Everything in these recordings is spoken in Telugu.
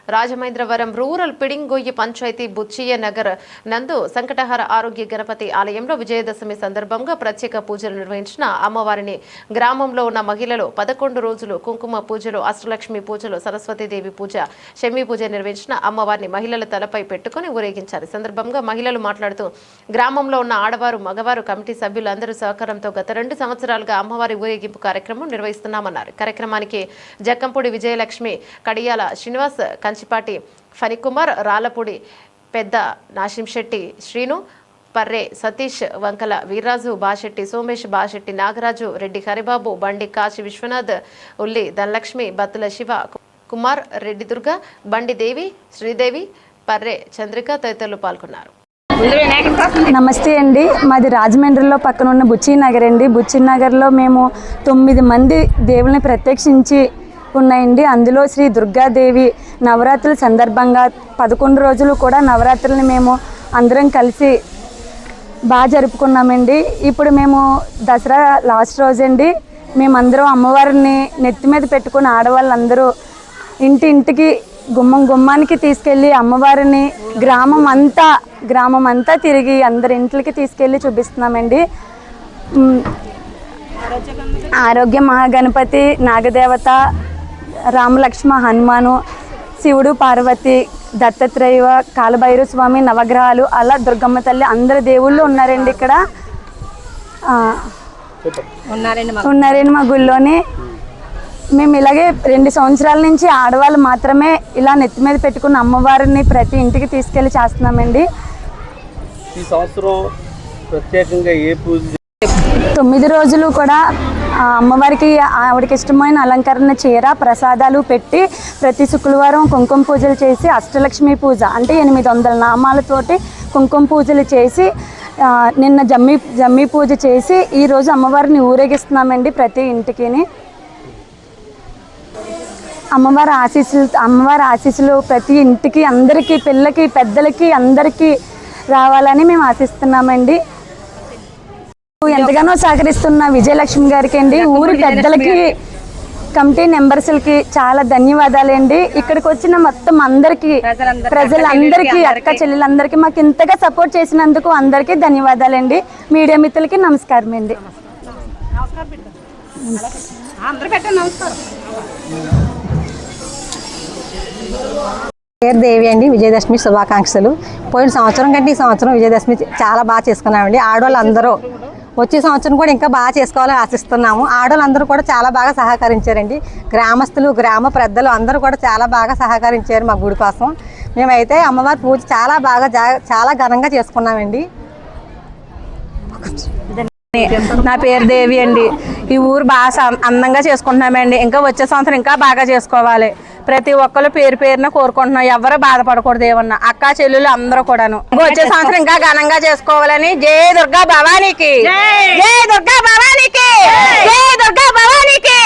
రాజమహేంద్రవరం రూరల్ పిడింగొయ్యి పంచాయతీ బుచ్చియ్య నగర్ నందు సంకటహర ఆరోగ్య గణపతి ఆలయంలో విజయదశమి సందర్భంగా ప్రత్యేక పూజలు నిర్వహించిన అమ్మవారిని గ్రామంలో ఉన్న మహిళలు 11 రోజులు కుంకుమ పూజలు, అష్టలక్ష్మి పూజలు, సరస్వతీదేవి పూజ, షమ్మి పూజ నిర్వహించిన అమ్మవారిని మహిళల తలపై పెట్టుకుని ఊరేగించారు. ఈ సందర్భంగా మహిళలు మాట్లాడుతూ గ్రామంలో ఉన్న ఆడవారు, మగవారు, కమిటీ సభ్యులందరూ సహకారంతో గత 2 సంవత్సరాలుగా అమ్మవారి ఊరేగింపు కార్యక్రమం నిర్వహిస్తున్నామన్నారు. కార్యక్రమానికి జక్కంపూడి విజయలక్ష్మి, కడియాల శ్రీనివాస్, కంచిపాటి ఫణికుమార్, రాళ్లపూడి పెద్ద నాశింశెట్టి శ్రీను, పర్రే సతీష్, వంకల వీర్రాజు, బాశెట్టి సోమేష్, బాశెట్టి నాగరాజు, రెడ్డి హరిబాబు, బండి కాశీ విశ్వనాథ్, ఉల్లి ధనలక్ష్మి, బత్తుల శివ కుమార్, రెడ్డి దుర్గ, బండి దేవి, శ్రీదేవి, పర్రే చంద్రిక తదితరులు పాల్గొన్నారు. నమస్తే అండి. మాది రాజమండ్రిలో పక్కన ఉన్న బుచ్చి నగర్ అండి. బుచ్చి నగర్లో మేము 9 మంది దేవుల్ని ప్రత్యక్షించి ఉన్నాయండి. అందులో శ్రీ దుర్గాదేవి నవరాత్రుల సందర్భంగా 11 రోజులు కూడా నవరాత్రులని మేము అందరం కలిసి బాగా జరుపుకున్నామండి. ఇప్పుడు మేము దసరా లాస్ట్ రోజండి. మేమందరం అమ్మవారిని నెత్తి మీద పెట్టుకుని ఆడవాళ్ళందరూ ఇంటింటికి గుమ్మానికి తీసుకెళ్ళి అమ్మవారిని గ్రామం అంతా తిరిగి అందరి ఇంట్లకి తీసుకెళ్ళి చూపిస్తున్నామండి. ఆరోగ్య మహాగణపతి, నాగదేవత, రామలక్ష్మ, హనుమాను, శివుడు, పార్వతి, దత్తాత్రేయ, కాలభైరవ స్వామి, నవగ్రహాలు, అలా దుర్గమ్మ తల్లి, అందరు దేవుళ్ళు ఉన్నారండి. ఇక్కడ ఉన్నారండి మా గుళ్ళోని. మేము ఇలాగే 2 సంవత్సరాల నుంచి ఆడవాళ్ళు మాత్రమే ఇలా నెత్తి మీద పెట్టుకున్న అమ్మవారిని ప్రతి ఇంటికి తీసుకెళ్ళి చేస్తున్నామండి. ఈ సంవత్సరం ప్రత్యేకంగా ఏ పూజ? 9 రోజులు కూడా అమ్మవారికి ఆవిడకి ఇష్టమైన అలంకరణ చీర, ప్రసాదాలు పెట్టి ప్రతి శుక్రవారం కుంకుమ పూజలు చేసి, అష్టలక్ష్మి పూజ అంటే 800 నామాలతోటి కుంకుమ పూజలు చేసి, నిన్న జమ్మి పూజ చేసి ఈరోజు అమ్మవారిని ఊరేగిస్తున్నామండి ప్రతి ఇంటికిని. అమ్మవారి ఆశీస్సులు ప్రతి ఇంటికి, అందరికీ, పిల్లలకి, పెద్దలకి, అందరికీ రావాలని మేము ఆశిస్తున్నామండి. ఎంతగానో సహకరిస్తున్న విజయలక్ష్మి గారికి అండి, ఊరి పెద్దలకి, కమిటీ మెంబర్స్కి చాలా ధన్యవాదాలండి. ఇక్కడికి వచ్చిన మొత్తం అందరికీ, ప్రజలందరికీ, అక్క చెల్లెలందరికీ మాకు ఇంతగా సపోర్ట్ చేసినందుకు అందరికీ ధన్యవాదాలండి. మీడియా మిత్రులకి నమస్కారం అండి. పేరు దేవి అండి. విజయదశమి శుభాకాంక్షలు. పోయిన సంవత్సరం కంటే ఈ సంవత్సరం విజయదశమి చాలా బాగా చేసుకున్నామండి. ఆడవాళ్ళందరూ వచ్చే సంవత్సరం కూడా ఇంకా బాగా చేసుకోవాలని ఆశిస్తున్నాము. ఆడవాళ్ళందరూ కూడా చాలా బాగా సహకరించారండి. గ్రామస్తులు, గ్రామ పెద్దలు అందరూ కూడా చాలా బాగా సహకరించారు మా గుడి కోసం. మేమైతే అమ్మవారి పూజ చాలా ఘనంగా చేసుకున్నామండి. నా పేరు దేవి అండి. ఈ ఊరు బాగా అందంగా చేసుకుంటున్నామండి. ఇంకా వచ్చే సంవత్సరం ఇంకా బాగా చేసుకోవాలి. ప్రతి ఒక్కరు పేరున కోరుకుంటున్నాం. ఎవరు బాధపడకూడదు. ఏమన్నా అక్క చెల్లెలు అందరూ కూడాను వచ్చే సంవత్సరం ఇంకా ఘనంగా చేసుకోవాలని. జై దుర్గా భవానీకి, జై దుర్గా భవానీకి, జై దుర్గా భవానీకి,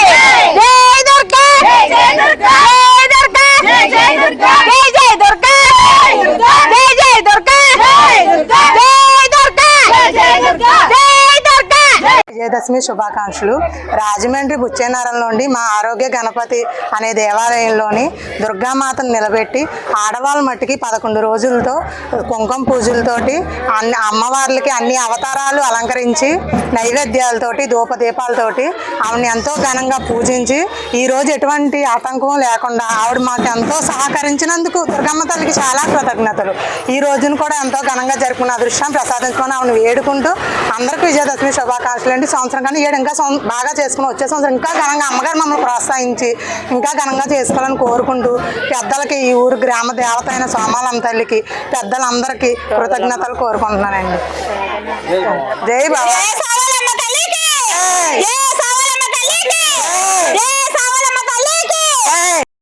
జై దుర్గా, జై దుర్గా, జై దుర్గా, జై దుర్గా, జై జై దుర్గా, జై జై దుర్గా, జై దుర్గా, జై దుర్గా, జై దుర్గా, జై దుర్గా. విజయదశమి శుభాకాంక్షలు. రాజమండ్రి బుచ్చేనగరంలోని మా ఆరోగ్య గణపతి అనే దేవాలయంలోని దుర్గామాతను నిలబెట్టి ఆడవాళ్ళ మట్టికి 11 రోజులతో కుంకుమ పూజలతోటి అమ్మవార్లకి అన్ని అవతారాలు అలంకరించి నైవేద్యాలతోటి, ధూపదీపాలతోటి ఆవిడని ఎంతో ఘనంగా పూజించి ఈరోజు ఎటువంటి ఆటంకం లేకుండా ఆవిడ మాకు ఎంతో సహకరించినందుకు దుర్గమ్మ తల్లికి చాలా కృతజ్ఞతలు. ఈ రోజును కూడా ఎంతో ఘనంగా జరుపుకున్న అదృష్టం ప్రసాదించుకొని ఆవిడని వేడుకుంటూ అందరికీ విజయదశమి శుభాకాంక్షలు అండి. సంవత్సరం కానీ ఇంకా బాగా చేసుకుని వచ్చే సంవత్సరం ఇంకా ఘనంగా అమ్మగారు మమ్మల్ని ప్రోత్సహించి ఇంకా ఘనంగా చేసుకోవాలని కోరుకుంటూ పెద్దలకి, ఈ ఊరు గ్రామ దేవత అయిన సోమాలమ్మ తల్లికి, పెద్దలందరికీ కృతజ్ఞతలు కోరుకుంటున్నానండి. జై బాబా.